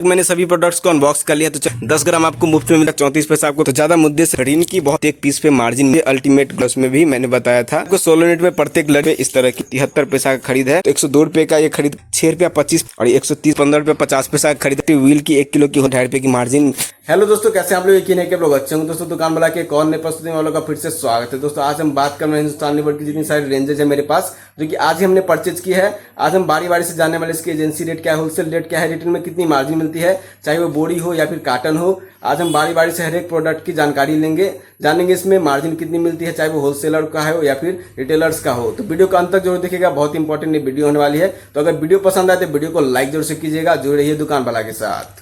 मैंने सभी प्रोडक्ट्स को अनबॉक्स कर लिया। तो 10 ग्राम आपको मुफ्त में मिला 34 पैसा आपको। तो ज्यादा मुद्दे से ऋण की बहुत एक पीस पे मार्जिन अल्टीमेट ग्लस में भी मैंने बताया था आपको 16 यूनिट में प्रत्येक लड़े इस तरह की 73 पैसा का खरीद है। तो 102 रुपए का ये खरीद 6 रुपया 25 और 130 15 रुपये 50 पैसा का खरीद व्हील की 1 किलो की 2.5 रुपए की मार्जिन। हेलो दोस्तों, कैसे आप लोग? यकीन है कि आप लोग अच्छे होंगे। दोस्तों दुकान वाला के कौन नए प्रस्तुति वालों का फिर से स्वागत है। दोस्तों आज हम बात कर रहे हैं हिंदुस्तान लीवर की जितनी सारी रेंजेस है मेरे पास, जो कि आज ही हमने परचेज की है। आज हम बारी बारी से जानने वाले इसकी एजेंसी रेट क्या है, होलसेल रेट क्या है, रिटेल में कितनी मार्जिन मिलती है, चाहे वो बोरी हो या फिर काटन हो। आज हम बारी बारी से हर एक प्रोडक्ट की जानकारी लेंगे, जानेंगे इसमें मार्जिन कितनी मिलती है, चाहे वो होलसेलर का हो या फिर रिटेलर्स का हो। तो वीडियो का अंत तक जरूर देखिएगा, बहुत इंपॉर्टेंट वीडियो होने वाली है। तो अगर वीडियो पसंद आए तो वीडियो को लाइक जरूर से कीजिएगा। जुड़े रहिए दुकान वाला के साथ।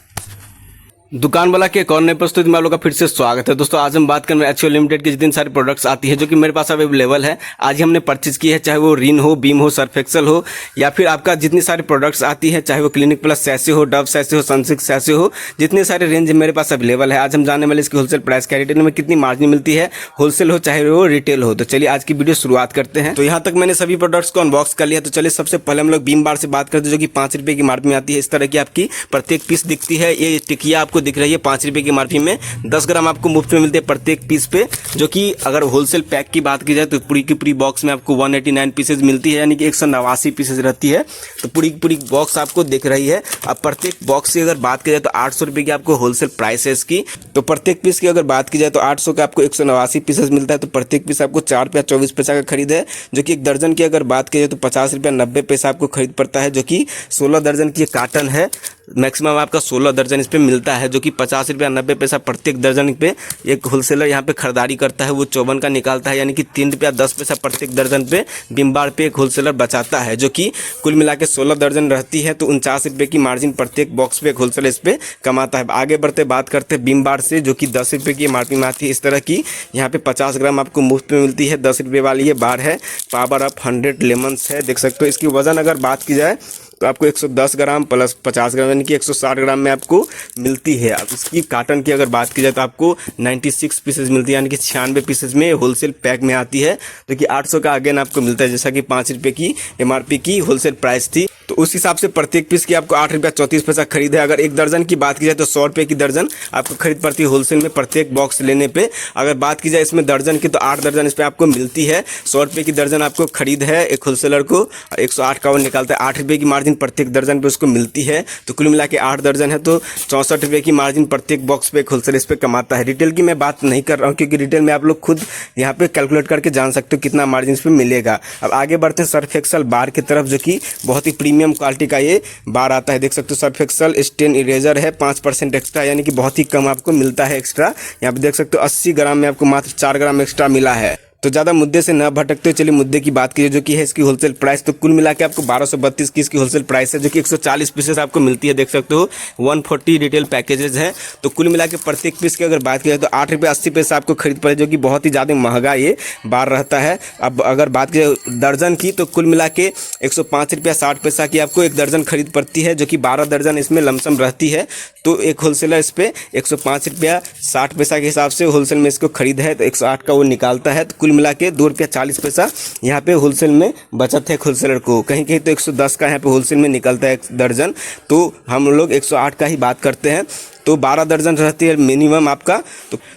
दुकान वाला के कौन नए प्रस्तुति में आप लोग का फिर से स्वागत है। दोस्तों आज हम बात कर रहे हैं एचओ लिमिटेड की जितनी सारी प्रोडक्ट्स आती है जो कि मेरे पास अवेलेबल है। आज ही हमने परचेज की है, चाहे वो रिन हो, बीम हो, सर्फ एक्सेल हो या फिर आपका जितनी सारी प्रोडक्ट्स आती है, चाहे वो क्लिनिक प्लस सैसे हो, डव सैसे हो, सनसिल्क सैसे हो, जितने सारे रेंज मेरे पास अवेलेबल है। आज हम जानने वाले इसकी होलसेल प्राइस क्या, रिटेल में कितनी मार्जिन मिलती है, होलसेल हो चाहे वो रिटेल हो। तो चलिए आज की वीडियो शुरुआत करते हैं। तो यहाँ तक मैंने सभी प्रोडक्ट्स को अनबॉक्स कर लिया। तो चलिए सबसे पहले हम लोग बीम बार से बात करते हैं, जो कि 5 रुपये की मार्जिन में आती है। इस तरह की आपकी प्रत्येक पीस दिखती है। ये टिकिया आपको दिख रही है 5 रुपये की मार्जिन में। 10 ग्राम आपको मुफ्त में मिलते हैं प्रत्येक पीस पे, जो कि अगर होलसेल पैक की बात की जाए तो पूरी की पूरी बॉक्स में आपको 189 पीसेज मिलती है, यानी कि 189 पीसेज रहती है। तो पूरी की पूरी बॉक्स आपको दिख रही है। अब प्रत्येक बॉक्स की अगर बात की जाए तो 800 रुपये की आपको होलसेल प्राइस है इसकी। तो प्रत्येक पीस की अगर बात की जाए तो 800 का आपको 189 पीसेज मिलता है। तो प्रत्येक पीस आपको 4 रुपया 24 पैसा का खरीद है, जो कि एक दर्जन की अगर बात की जाए तो 50 रुपया 90 पैसा आपको खरीद पड़ता है, जो कि 16 दर्जन की काटन है। मैक्सिमम आपका 16 दर्जन इस पे मिलता है, जो कि 50 रुपया 90 पैसा प्रत्येक दर्जन पे एक होलसेलर यहाँ पे खरीदारी करता है। वो 54 का निकालता है, यानी कि 3 रुपया 10 पैसा प्रत्येक दर्जन पे बिम्बार पे एक होलसेलर बचाता है, जो कि कुल मिला के 16 दर्जन रहती है। तो 49 रुपये की मार्जिन प्रत्येक बॉक्स पे एक होलसेलर इस पे कमाता है। आगे बढ़ते बात करते हैं बिम्बार से, जो कि 10 रुपये की मार्जिन में आती है। इस तरह की यहाँ पे 50 ग्राम आपको मुफ्त में मिलती है। 10 रुपये वाली ये बार है, पावर अप 100 लेमन्स है, देख सकते हो। इसकी वजन अगर बात की जाए तो आपको 110 ग्राम प्लस 50 ग्राम यानी कि 160 ग्राम में आपको मिलती है। अब इसकी काटन की अगर बात की जाए तो आपको 96 पीसेज मिलती है, यानी कि 96 पीसेज में होलसेल पैक में आती है, जो कि 800 का अगेन आपको मिलता है, जैसा कि 5 रुपये की MRP की होलसेल प्राइस थी। तो उस हिसाब से प्रत्येक पीस की आपको 8 रुपया 34 पैसा खरीद है। अगर एक दर्जन की बात की जाए तो 100 रुपये की दर्जन आपको खरीद पड़ती है होलसेल में प्रत्येक बॉक्स लेने पे। अगर बात की जाए इसमें दर्जन की तो 8 दर्जन इस पर आपको मिलती है। 100 रुपये की दर्जन आपको खरीद है एक होलसेलर को, 108 का वो निकालता है। 8 रुपये की मार्जिन प्रत्येक दर्जन पे उसको मिलती है। तो कुल मिला के 8 दर्जन है तो 64 रुपये की मार्जिन प्रत्येक बॉक्स पे एक होलसेल इस पर कमाता है। रिटेल की मैं बात नहीं कर रहा हूँ, क्योंकि रिटेल में आप लोग खुद यहाँ पे कैलकुलेट करके जान सकते हो कितना मार्जिन इस पर मिलेगा। अब आगे बढ़ते हैं सर्फ एक्सेल बार की तरफ, जो कि बहुत ही प्रीमियम क्वालिटी का ये बार आता है। देख सकते हो सर्फ एक्सेल स्टेन इरेजर है, 5% एक्स्ट्रा, यानी कि बहुत ही कम आपको मिलता है एक्स्ट्रा। यहाँ पे देख सकते हो 80 ग्राम में आपको मात्र 4 ग्राम एक्स्ट्रा मिला है। तो ज़्यादा मुद्दे से न भटकते, चलिए मुद्दे की बात कीजिए, जो कि है इसकी होलसेल प्राइस। तो कुल मिला के आपको 1232 की इसकी होलसेल प्राइस है, जो कि 140 पीसेस आपको मिलती है। देख सकते हो 140 रिटेल पैकेजेस है। तो कुल मिला के प्रत्येक पीस की अगर बात की जाए तो 8 रुपये 80 पैसा आपको खरीद पड़े, जो कि बहुत ही ज़्यादा महंगा ये बार रहता है। अब अगर बात की जाए दर्जन की तो कुल मिला के 105 रुपया 60 पैसा की आपको एक दर्जन खरीद पड़ती है, जो कि 12 दर्जन इसमें लमसम रहती है। तो एक होलसेलर इस पर 105 रुपया 60 पैसा के हिसाब से होलसेल में इसको खरीद है, तो 108 का वो निकालता है। तो कुल मिला के 2 रुपया 40 पैसा यहाँ पे होलसेल में बचत है होलसेलर को। कहीं कहीं तो 110 का यहाँ पे होलसेल में निकलता है एक दर्जन, तो हम लोग 108 का ही बात करते हैं। तो 12 दर्जन रहती है मिनिमम आपका।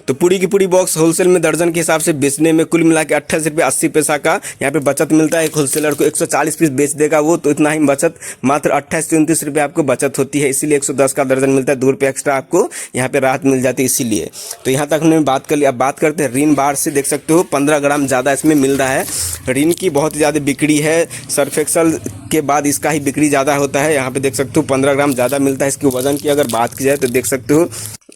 तो पूरी की पूरी बॉक्स होलसेल में दर्जन के हिसाब से बेचने में कुल मिला के 28 रुपये 80 पैसा का यहाँ पे बचत मिलता है। एक होलसेलर को 140 पीस बेच देगा वो, तो इतना ही बचत, मात्र 28 से 29 रुपये आपको बचत होती है। इसीलिए 110 का दर्जन मिलता है, 2 रुपये एक्स्ट्रा आपको यहाँ पे राहत मिल जाती है इसीलिए। तो यहाँ तक हमने बात कर ली। अब बात करते हैं रिन बार से। देख सकते हो 15 ग्राम ज़्यादा इसमें मिल रहा है। रिन की बहुत ही ज़्यादा बिक्री है, सर्फ एक्सेल के बाद इसका ही बिक्री ज़्यादा होता है। यहाँ पे देख सकते हो 15 ग्राम ज़्यादा मिलता है। इसकी वजन की अगर बात की जाए तो देख सकते हो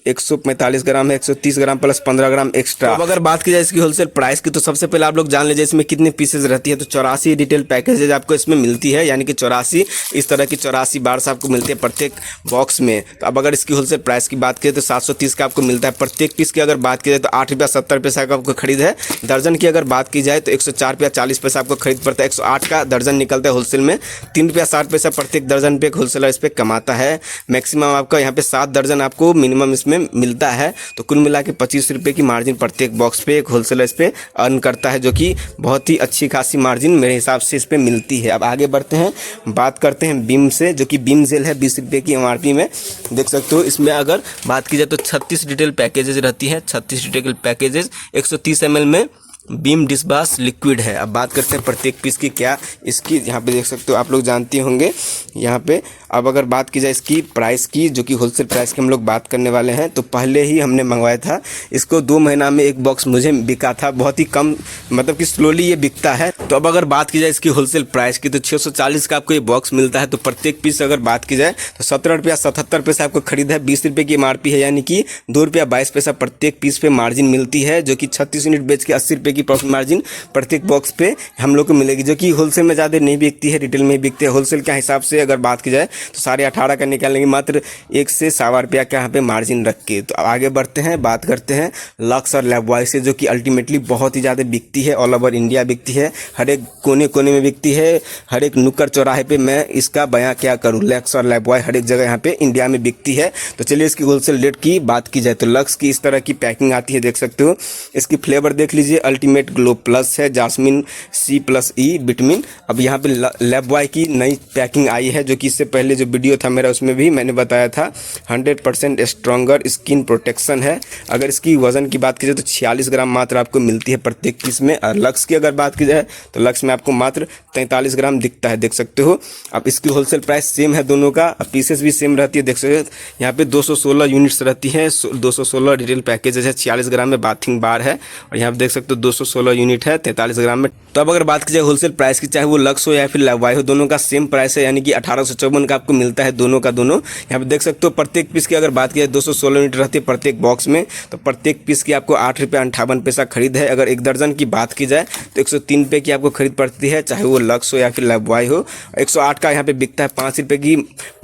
145 ग्राम है, 130 ग्राम प्लस 15 ग्राम एक्स्ट्रा। अब अगर बात की जाए इसकी होलसेल प्राइस की तो सबसे पहले आप लोग जान लीजिए इसमें कितने पीसेज रहती है। तो 84 रिटेल पैकेजेज आपको इसमें मिलती है, यानी कि 84 इस तरह की 84 बार्स आपको मिलती है प्रत्येक बॉक्स में। तो अब अगर इसकी होलसेल प्राइस की बात करें तो 730 का आपको मिलता है प्रत्येक पीस की। अगर बात की जाए तो 8 रुपया 70 पैसा का आपको खरीद है। दर्जन की अगर बात की जाए तो 104 रुपया 40 पैसा आपको खरीद पड़ता है। 108 का दर्जन निकलता है होलसेल में। 3 रुपया 60 पैसा प्रत्येक दर्जन पे एक होलसेलर इस पर कमाता है। मैक्सिमम आपका यहाँ पे 7 दर्जन आपको मिनिमम इसमें में मिलता है। तो कुल मिला के 25 रुपये की मार्जिन प्रत्येक बॉक्स पे एक होलसेलर इस पे अर्न करता है, जो कि बहुत ही अच्छी खासी मार्जिन मेरे हिसाब से इस पे मिलती है। अब आगे बढ़ते हैं, बात करते हैं बीम से, जो कि बीम जेल है 20 रुपये की MRP में, देख सकते हो। इसमें अगर बात की जाए तो 36 डिटेल पैकेजेज रहती हैं, 36 डिटेल पैकेजेज 130 ml में बीम डिस्बास लिक्विड है। अब बात करते हैं प्रत्येक पीस की क्या इसकी, यहाँ पे देख सकते हो, आप लोग जानते होंगे यहाँ पे। अब अगर बात की जाए इसकी प्राइस की, जो कि होलसेल प्राइस की हम लोग बात करने वाले हैं, तो पहले ही हमने मंगवाया था इसको, 2 महीना में एक बॉक्स मुझे बिका था, बहुत ही कम, मतलब कि स्लोली ये बिकता है। तो अब अगर बात की जाए इसकी होलसेल प्राइस की, तो 640 का आपको ये बॉक्स मिलता है। तो प्रत्येक पीस अगर बात की जाए तो 17 रुपया 77 पैसा आपको खरीद है, 20 रुपये की MRP है, यानी कि 2 रुपया 22 पैसा प्रत्येक पीस पे मार्जिन मिलती है, जो कि 36 यूनिट बेच के 80 रुपये की प्रॉफिट मार्जिन प्रत्येक बॉक्स पे हम लोग को मिलेगी, जो कि होलसेल में ज़्यादा नहीं बिकती है, रिटेल में बिकती है। होलसेल के हिसाब से अगर बात की जाए तो 18.5 का निकालेंगे, मात्र 1 से 1.25 रुपया का यहाँ पे मार्जिन रख के। तो आगे बढ़ते हैं, बात करते हैं लक्स और लाइफबॉय से, जो कि अल्टीमेटली बहुत ही ज़्यादा बिकती है, ऑल ओवर इंडिया बिकती है, हर एक कोने कोने में बिकती है, हर एक नुक्कड़ चौराहे पे मैं इसका बयां क्या करूँ, लक्स और लाइफबॉय हर एक जगह यहाँ पे इंडिया में बिकती है। तो चलिए इसकी होलसेल रेट की बात की जाए तो लक्स की इस तरह की पैकिंग आती है, देख सकते हो। इसकी फ्लेवर देख लीजिए, अल्टीमेट ग्लो प्लस है, जास्मिन C+E विटामिन। अब यहाँ पे लाइफबॉय की नई पैकिंग आई है, जो कि इससे पहले जो वीडियो था मेरा उसमें भी मैंने बताया था, 100% स्ट्रॉन्गर स्किन प्रोटेक्शन है। अगर इसकी वजन की बात की जाए तो 46 ग्राम मात्र आपको मिलती है प्रत्येक पीस में। और लक्स की अगर बात की जाए तो लक्स में आपको मात्र 43 ग्राम दिखता है, देख सकते हो। अब इसकी होलसेल प्राइस सेम है दोनों का, पीसेस भी सेम रहती है, देख सकते हो। यहाँ पे 216 यूनिट्स रहती है, 216 रिटेल पैकेजेस है, 46 ग्राम में बाथिंग बार है, और यहाँ पे देख सकते हो 216 यूनिट है 43 ग्राम में। तो अब अगर बात की जाए होलसेल प्राइस की, चाहे वो लक्स हो या फिर लाइफबॉय हो, दोनों का सेम प्राइस है, यानी कि 1854 का आपको मिलता है दोनों का दोनों। यहाँ पे देख सकते हो प्रत्येक पीस की अगर बात की जाए 216 यूनिट रहती है प्रत्येक बॉक्स में, तो प्रत्येक पीस की आपको 8 रुपये 58 पैसा खरीद है। अगर एक दर्जन की बात की जाए तो 103 रुपये की आपको खरीद पड़ती है, चाहे वो लक्स हो या फिर लाइफबॉय हो। 108 का यहाँ पे बिकता है, 5 रुपये की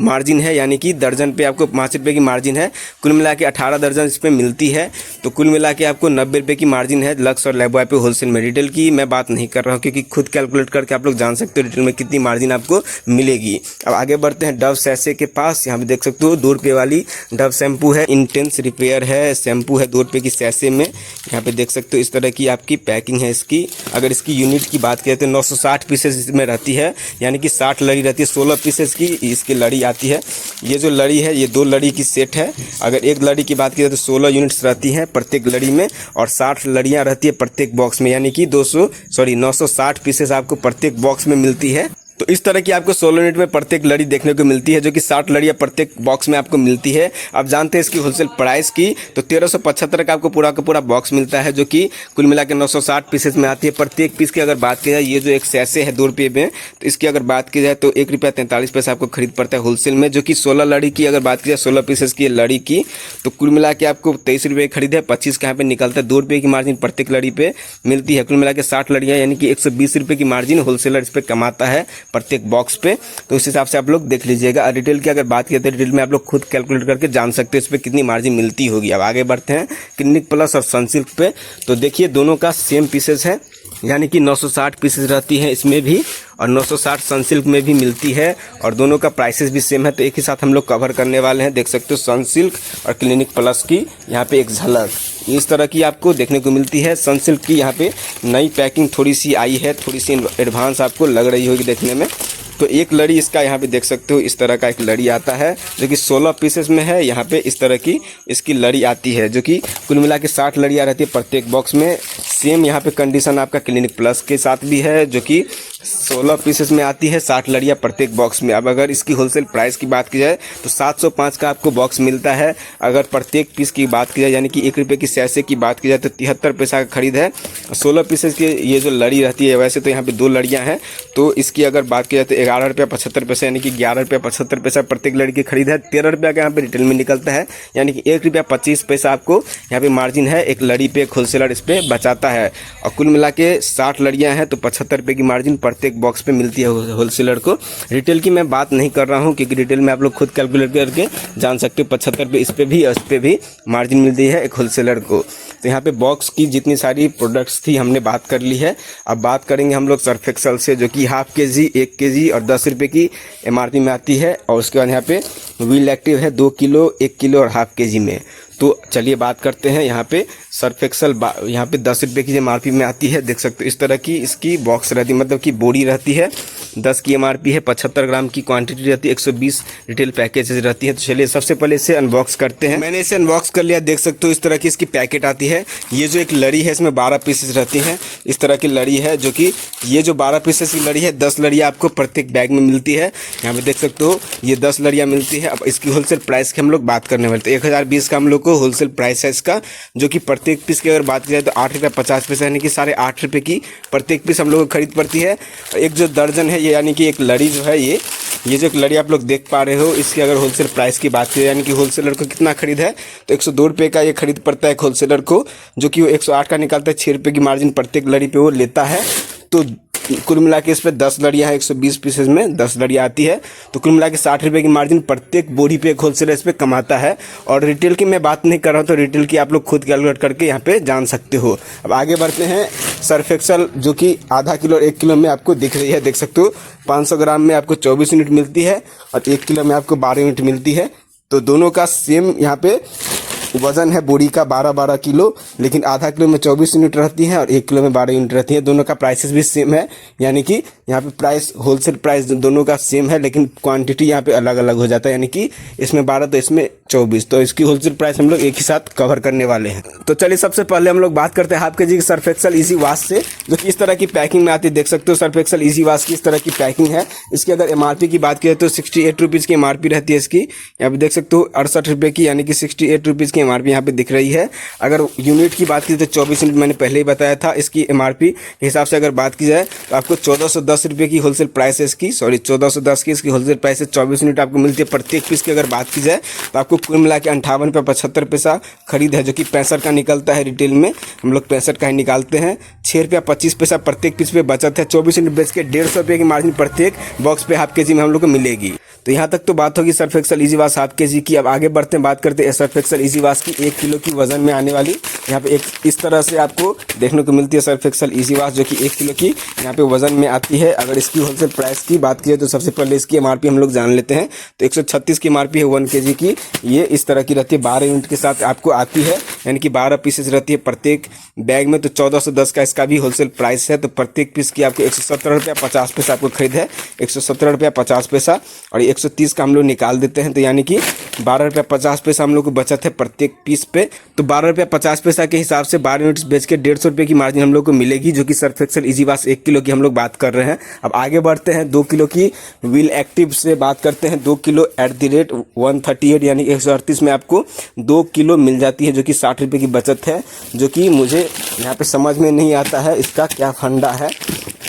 मार्जिन है, यानी कि दर्जन पे आपको 5 रुपये की मार्जिन है। कुल मिला के 18 दर्जन इस पर मिलती है, तो कुल मिला के आपको 90 रुपये की मार्जिन है लक्स और लाइफबॉय पे होलसेल में। रिटेल की मैं बात नहीं कर रहा हूँ, क्योंकि खुद कैलकुलेट करके आप लोग जान सकते हो रिटेल में कितनी मार्जिन आपको मिलेगी। अब आगे बढ़ते हैं डव सैसे के पास। यहाँ पे देख सकते हो 2 रुपये वाली डव शैम्पू है, इंटेंस रिपेयर है, शैम्पू है 2 रुपये की सैसे में। यहाँ पे देख सकते हो इस तरह की आपकी पैकिंग है इसकी। अगर इसकी यूनिट की बात करें तो 960 पीसेस इसमें रहती है, यानी कि 60 लड़ी रहती है, 16 पीसेस की इसकी लड़ी आती है। ये जो लड़ी है ये 2 लड़ी की सेट है। अगर एक लड़ी की बात की जाए तो 16 यूनिट्स रहती हैं प्रत्येक लड़ी में, और 60 लड़ियाँ रहती है प्रत्येक बॉक्स में, यानी कि 960 पीसेस आपको प्रत्येक बॉक्स में मिलती है। तो इस तरह की आपको 16 यूनिट में प्रत्येक लड़ी देखने को मिलती है, जो कि 60 लड़ियाँ प्रत्येक बॉक्स में आपको मिलती है। अब जानते हैं इसकी होलसेल प्राइस की, तो 1375 का आपको पूरा का पूरा बॉक्स मिलता है, जो कि कुल मिला के 960 पीसेस में आती है। प्रत्येक पीस की अगर बात की जाए, ये जो एक सैसे है 2 रुपये में, तो इसकी अगर बात की जाए तो 1 रुपया 43 पैसा आपको खरीद पड़ता है होलसेल में। जो कि 16 लड़ी की अगर बात की जाए, 16 पीसेस की लड़ी की, तो कुल मिला के आपको 23 रुपये खरीद है, 25 का यहाँ पे निकलता है, 2 रुपये की मार्जिन प्रत्येक लड़ी पे मिलती है। कुल मिला के 60 लड़ियाँ, यानी कि 120 रुपये की मार्जिन होलसेलर इस पर कमाता है प्रत्येक बॉक्स पे। तो उस हिसाब से आप लोग देख लीजिएगा। रिटेल की अगर बात करते हैं, रिटेल में आप लोग खुद कैलकुलेट करके जान सकते हैं इस पर कितनी मार्जिन मिलती होगी। अब आगे बढ़ते हैं क्लिनिक प्लस और सनसिल्क पे। तो देखिए दोनों का सेम पीसेस है, यानी कि 960 पीसेस रहती हैं इसमें भी, और 960 सनसिल्क में भी मिलती है, और दोनों का प्राइसेस भी सेम है। तो एक ही साथ हम लोग कवर करने वाले हैं, देख सकते हो सनसिल्क और क्लिनिक प्लस की यहाँ पे एक झलक इस तरह की आपको देखने को मिलती है। सनसिल्क की यहाँ पे नई पैकिंग थोड़ी सी आई है, थोड़ी सी एडवांस आपको लग रही होगी देखने में। तो एक लड़ी इसका यहाँ पे देख सकते हो, इस तरह का एक लड़ी आता है, जो कि 16 पीसेस में है। यहाँ पे इस तरह की इसकी लड़ी आती है, जो कि कुल मिला के 60 लड़ियाँ रहती है प्रत्येक बॉक्स में। सेम यहाँ पे कंडीशन आपका क्लिनिक प्लस के साथ भी है, जो कि 16 पीसेस में आती है, 60 लड़ियाँ प्रत्येक बॉक्स में। अब अगर इसकी होलसेल प्राइस की बात की जाए तो 705 का आपको बॉक्स मिलता है। अगर प्रत्येक पीस की बात की जाए, यानी कि 1 रुपये की सैसे की बात की जाए, तो 73 पैसा का खरीद है। 16 पीसेस की ये जो लड़ी रहती है, वैसे तो यहाँ पे 2 लड़ियाँ हैं, तो इसकी अगर बात की जाए तो 11 रुपया 75 पैसा, यानी कि 11 रुपया 75 पैसा प्रत्येक लड़ी की खरीद है। 13 रुपया का यहाँ पे रिटेल में निकलता है, यानी कि 1 रुपया 25 पैसा आपको यहाँ पे मार्जिन है एक लड़ी पे, एक होलसेलर इस पे बचाता है। और कुल मिला के 60 लड़ियाँ हैं, तो 75 रुपये की मार्जिन प्रत्येक बॉक्स पे मिलती है होलसेलर को। रिटेल की मैं बात नहीं कर रहा हूँ, क्योंकि रिटेल में आप लोग खुद कैलकुलेट करके जान सकते हो 75 रुपये इस पे भी और इस पे भी मार्जिन मिलती है एक होलसेलर को। तो यहाँ पे बॉक्स की जितनी सारी प्रोडक्ट्स थी हमने बात कर ली है। अब बात करेंगे हम लोग सर्फ एक्सेल से, जो कि हाफ केजी, 1 केजी और 10 रुपये की MRP में आती है। और उसके बाद यहाँ पे व्हील एक्टिव है 2 किलो, 1 किलो और हाफ केजी में। तो चलिए बात करते हैं। यहाँ पे सर्फ एक्सल यहाँ पे 10 रुपये की MRP में आती है, देख सकते हो इस तरह की इसकी बॉक्स रहती है, मतलब कि बोरी रहती है। 10 की MRP है, 75 ग्राम की क्वांटिटी रहती है, 120 रिटेल पैकेजेस रहती है। तो चलिए सबसे पहले इसे अनबॉक्स करते हैं। मैंने इसे अनबॉक्स कर लिया, देख सकते हो इस तरह की इसकी पैकेट आती है। ये जो एक लड़ी है इसमें 12 पीसेस रहती हैं, इस तरह की लड़ी है, जो कि ये जो 12 पीसेस की लड़ी है 10 लड़ियाँ आपको प्रत्येक बैग में मिलती है। यहाँ पे देख सकते हो ये 10 लड़ियाँ मिलती है। अब इसकी होलसेल प्राइस की हम लोग बात करने वाले थे। 1020 का हम लोग को होलसेल प्राइस है इसका, जो कि प्रत्येक पीस की अगर बात की जाए तो 8 रुपये 50 पैसे, यानी कि 8.5 रुपये की प्रत्येक पीस हम लोग को खरीद पड़ती है। एक जो दर्जन है ये, यानी कि एक लड़ी जो है ये जो एक लड़ी आप लोग देख पा रहे हो, इसकी अगर होलसेल प्राइस की बात करें, यानी कि होलसेलर को कितना खरीद है तो 102 रुपये का ये खरीद पड़ता है एक होलसेलर को, जो कि वो 108 का निकालता है। 6 रुपये की मार्जिन प्रत्येक लड़ी पे वो लेता है। तो कुल मिला के इस पर 10 लड़ियाँ हैं, 120 पीसेज में 10 लड़ियाँ आती है। तो कुल मिला के 60 रुपये की मार्जिन प्रत्येक बोरी पे एक होलसेलर इस पर कमाता है। और रिटेल की मैं बात नहीं कर रहा हूँ, तो रिटेल की आप लोग खुद कैलकुलेट करके यहाँ पे जान सकते हो। अब आगे बढ़ते हैं। सर्फ एक्सल जो कि आधा किलो और 1 किलो में आपको दिख रही है, देख सकते हो 500 ग्राम में आपको 24 यूनिट मिलती है और 1 किलो में आपको 12 यूनिट मिलती है। तो दोनों का सेम यहाँ पे वजन है बोरी का 12-12 किलो, लेकिन आधा किलो में 24 यूनिट रहती है और 1 किलो में 12 यूनिट रहती है। दोनों का प्राइसेस भी सेम है, यानी कि यहाँ पे प्राइस होलसेल प्राइस दोनों का सेम है, लेकिन क्वांटिटी यहाँ पे अलग अलग हो जाता है, यानी कि इसमें 12 तो इसमें 24। तो इसकी होलसेल प्राइस हम लोग एक ही साथ कवर करने वाले हैं। तो चलिए सबसे पहले हम लोग बात करते हैं हाफ केजी की सर्फ एक्सल इजी वॉश से, जो कि इस तरह की पैकिंग में आती है। देख सकते हो सर्फ एक्सल इजी वॉश की इस तरह की पैकिंग है। इसकी अगर MRP की बात करें तो 68 रुपीज़ की MRP रहती है इसकी। यहाँ पे देख सकते हो 68 रुपये की, यानी कि 68 रुपीज़ की MRP यहाँ पे दिख रही है। अगर यूनिट की बात की तो 24 यूनिट मैंने पहले ही बताया था। इसकी MRP के हिसाब से अगर बात की जाए तो आपको 1410 रुपये की होलसेल प्राइस है इसकी, 1410 की इसकी होलसेल प्राइस है। 24 यूनिट आपको मिलती है प्रत्येक पीस की। अगर बात की जाए तो आपको कुल मिला के 58 रुपये 75 पैसा खरीद है, जो कि 65 का निकलता है। रिटेल में हम लोग 65 का ही निकालते हैं। 6 रुपया 25 पैसा प्रत्येक पीस पे बचत है। 24 यूनिट बेच के 150 रुपये की मार्जिन प्रत्येक बॉक्स पे हाफ केजी में हम लोग को मिलेगी। तो यहाँ तक तो बात होगी Surf Excel easy wash half KG की। अब आगे बढ़ते हैं, बात करते हैं सर्फ एक्सल इजी वॉश की 1 किलो की वजन में आने वाली। यहाँ पे एक इस तरह से आपको देखने को मिलती है सर्फ एक्सल इजी वॉश, जो कि 1 किलो की यहाँ पे वजन में आती है। अगर इसकी होलसेल प्राइस की बात की जाए तो सबसे पहले इसकी MRP हम लोग जान लेते हैं। तो 136 की MRP है 1 kg की। ये इस तरह की रहती है, 12 यूनिट के साथ आपको आती है, यानी कि 12 पीसेस रहती है प्रत्येक बैग में। तो 1410 का इसका भी होलसेल प्राइस है। तो प्रत्येक पीस की आपको 117 रुपया 50 पैसा आपको खरीद है, 117 रुपया 50 पैसा। और 130 का हम लोग निकाल देते हैं, तो यानी कि 12 रुपया 50 पैसा हम लोग को बचत है प्रत्येक पीस पे। तो 12 रुपया 50 पैसा के हिसाब से 12 यूनिट्स बेच के 150 रुपये की मार्जिन हम लोग को मिलेगी, जो कि Surf Excel easy wash 1 kilo की हम लोग बात कर रहे हैं। अब आगे बढ़ते हैं 2 किलो की व्हील एक्टिव से बात करते हैं। 2 किलो @ 138 यानी 138 में आपको 2 किलो मिल जाती है, जो कि 60 रुपये की बचत है, जो कि मुझे यहाँ पे समझ में नहीं आता है इसका क्या फंडा है।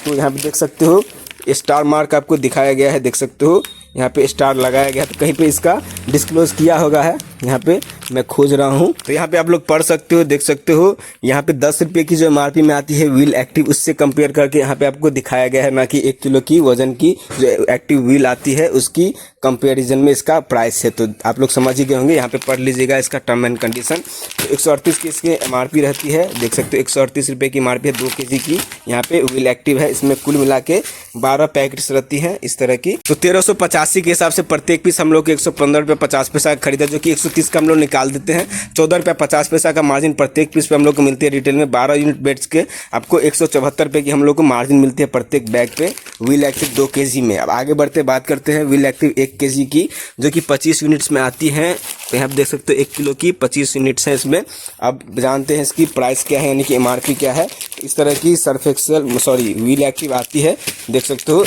तो यहाँ पे देख सकते हो स्टार मार्क आपको दिखाया गया है, देख सकते हो यहाँ पे स्टार लगाया गया, तो कहीं पे इसका डिस्क्लोज किया होगा है। यहाँ पे मैं खोज रहा हूँ, तो यहाँ पे आप लोग पढ़ सकते हो, देख सकते हो यहाँ पे 10 रुपये की जो MRP में आती है व्हील एक्टिव, उससे कंपेयर करके यहाँ पे आपको दिखाया गया है, ना कि 1 किलो की वजन की जो एक्टिव व्हील आती है उसकी कंपेरिजन में इसका प्राइस है। तो आप लोग समझ ही गए होंगे, यहाँ पे पढ़ लीजिएगा इसका टर्म एंड कंडीशन। तो 138 की इसकी MRP रहती है, देख सकते हो 138 रुपये की MRP है 2 kg की। यहाँ पे व्हील एक्टिव है, इसमें कुल मिला के 12 पैकेट्स रहती हैं इस तरह की। तो 1385 के हिसाब से प्रत्येक पीस हम लोग 115 रुपये 50 पैसा खरीदा, जो कि 130 का हम लोग निकाल देते हैं। 14 रुपये 50 पैसा का मार्जिन प्रत्येक पीस पे हम लोग को मिलती है। रिटेल में 12 यूनिट बेच के आपको 174 रुपये की हम लोग को मार्जिन मिलती है प्रत्येक बैग पे व्हील एक्टिव 2 kg में। अब आगे बढ़ते बात करते हैं व्हील एक्टिव 1 kg की, जो कि 25 यूनिट्स में आती हैं। तो यहाँ आप देख सकते हो 1 किलो की 25 यूनिट्स हैं इसमें। अब जानते हैं इसकी प्राइस क्या है, यानी कि MRP क्या है। इस तरह की सर्फ एक्सल व्हील एक्टिव आती है, देख सकते हो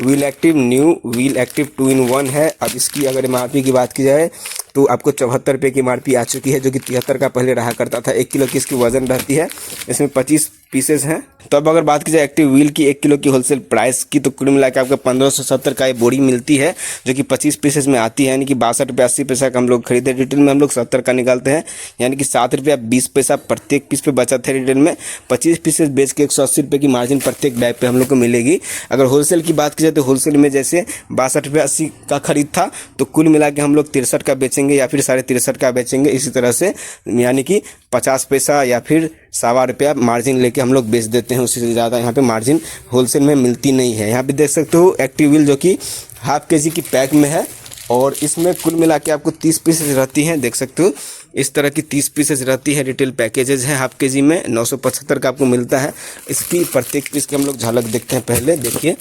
wheel active new wheel active 2 in 1 है। अब इसकी अगर MRP की बात की जाए तो आपको 74 रुपये की MRP आ चुकी है, जो कि 73 का पहले रहा करता था। 1 किलो की इसकी वजन रहती है, इसमें 25 पीसेस हैं। तो अब अगर बात की जाए एक्टिव व्हील की 1 किलो की होलसेल प्राइस की, तो कुल मिला के आपको 1570 का ये बोरी मिलती है, जो कि 25 पीसेस में आती है, यानी कि 62 रुपये 80 पैसा का हम लोग खरीदे। रिटेल में हम लोग 70 का निकालते हैं, यानी कि 7 रुपया 20 पैसा प्रत्येक पीस पे बचत है। रिटेल में 25 पीसेस बेच के 180 रुपये की मार्जिन प्रत्येक बैग पे हम लोग को मिलेगी। अगर होलसेल की बात की जाए तो होलसेल में जैसे 62 रुपये 80 का खरीद था, तो कुल मिला के हम लोग 63 का बेचेंगे या फिर 63.5 का बेचेंगे, इसी तरह से, यानी कि 50 पैसा या फिर 1.25 रुपया मार्जिन लेके हम लोग बेच देते हैं। उससे ज़्यादा यहाँ पे मार्जिन होलसेल में मिलती नहीं है। यहाँ पे देख सकते हो एक्टिव व्हील, जो कि हाफ केजी की पैक में है, और इसमें कुल मिला के आपको 30 पीसेज रहती हैं, देख सकते हो इस तरह की 30 पीसेज रहती है। रिटेल पैकेजेज है हाफ के जी में 975 का आपको मिलता है। इसकी प्रत्येक पीस की हम लोग झलक देखते हैं। पहले देखिए,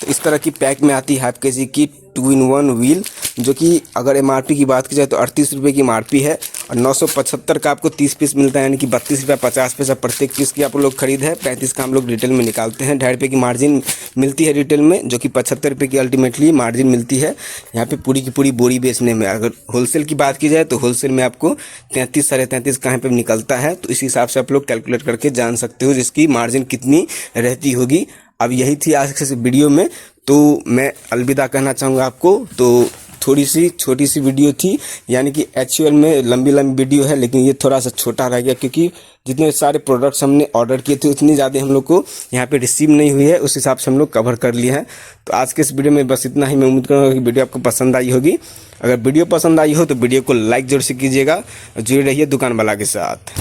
तो इस तरह की पैक में आती है हाफ के जी की 2-in-1 व्हील, जो कि अगर एमआरपी की बात की जाए तो 38 रुपये की एमआरपी है और 975 का आपको 30 पीस मिलता है, यानी कि 32 रुपये 50 पैसा प्रत्येक पीस की आप लोग खरीद है। 35 का हम लोग रिटेल में निकालते हैं। 2.5 रुपये की मार्जिन मिलती है रिटेल में, जो कि 75 रुपये की अल्टीमेटली मार्जिन मिलती है यहाँ पे पूरी की पूरी बोरी बेचने में। अगर होलसेल की बात की जाए तो होलसेल में आपको 33 साढ़े 33 कहाँ पे निकलता है, तो इस हिसाब से आप लोग कैलकुलेट करके जान सकते हो जिसकी मार्जिन कितनी रहती होगी। अब यही थी आज के वीडियो में, तो मैं अलविदा कहना चाहूँगा आपको। तो थोड़ी सी छोटी सी वीडियो थी, यानी कि एक्चुअल में लंबी वीडियो है, लेकिन ये थोड़ा सा छोटा रह गया क्योंकि जितने सारे प्रोडक्ट्स हमने ऑर्डर किए थे उतनी ज़्यादा हम लोग को यहाँ पे रिसीव नहीं हुई है, उस हिसाब से हम लोग कवर कर लिए हैं। तो आज के इस वीडियो में बस इतना ही। मैं उम्मीद करूँगा कि वीडियो आपको पसंद आई होगी। अगर वीडियो पसंद आई हो तो वीडियो को लाइक जरूर से कीजिएगा और जुड़े रहिए दुकान वाला के साथ।